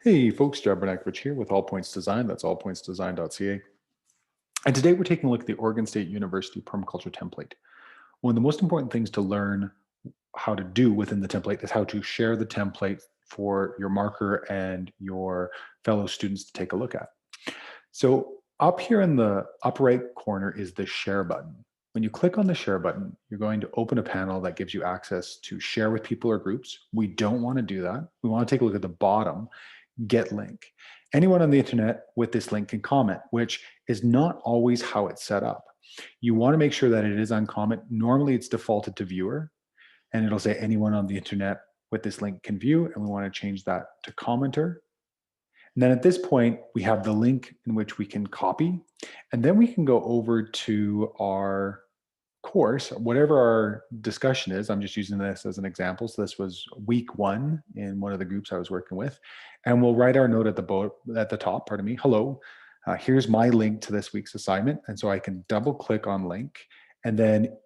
Hey folks, Bernakevitch here with All Points Design. That's allpointsdesign.ca. And today we're taking a look at the Oregon State University permaculture template. One of the most important things to learn how to do within the template is how to share the template for your marker and your fellow students to take a look at. So up here in the upper right corner is the share button. When you click on the share button, you're going to open a panel that gives you access to share with people or groups. We don't want to do that. We want to take a look at the bottom, get link. Anyone on the internet with this link can comment, which is not always how it's set up. You want to make sure that it is on comment. Normally it's defaulted to viewer, and it'll say anyone on the internet with this link can view, and we want to change that to commenter. And then at this point, we have the link in which we can copy, and then we can go over to our course, whatever our discussion is. I'm just using this as an example. So this was week 1 in one of the groups I was working with, and we'll write our note at the top. Pardon me. Hello. Here's my link to this week's assignment, and so I can double click on link, and then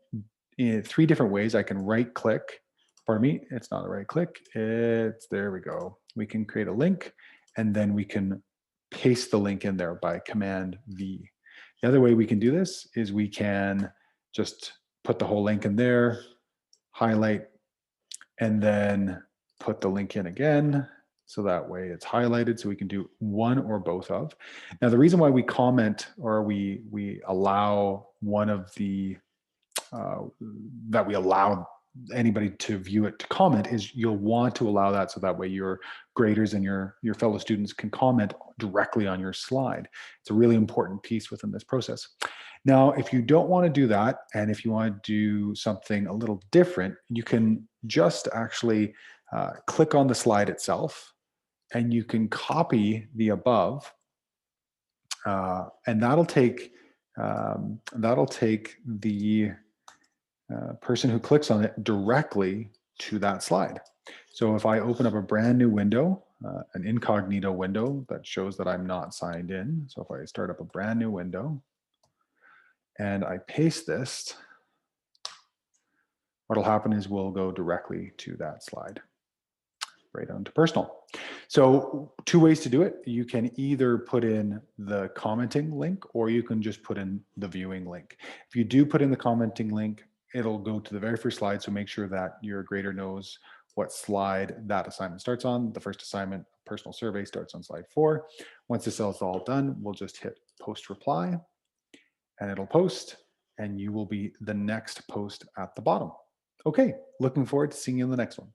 in 3 different ways I can right click. Pardon me. It's not a right click. It's there we go. We can create a link, and then we can paste the link in there by Command V. The other way we can do this is we can just put the whole link in there, highlight, and then put the link in again. So that way it's highlighted, so we can do one or both of. Now, the reason why we comment or we allow one of the, that we allow anybody to view it to comment is you'll want to allow that so that way your graders and your fellow students can comment directly on your slide. It's a really important piece within this process. Now, if you don't want to do that, and if you want to do something a little different, you can just actually click on the slide itself, and you can copy the above, and that'll take the person who clicks on it directly to that slide. So if I open up a brand new window, an incognito window that shows that I'm not signed in. So if I start up a brand new window and I paste this, what'll happen is we'll go directly to that slide, right onto personal. So 2 ways to do it. You can either put in the commenting link, or you can just put in the viewing link. If you do put in the commenting link, it'll go to the very first slide. So make sure that your grader knows what slide that assignment starts on. The first assignment, personal survey, starts on slide 4. Once this is all done, we'll just hit post reply, and it'll post, and you will be the next post at the bottom. Okay, looking forward to seeing you in the next one.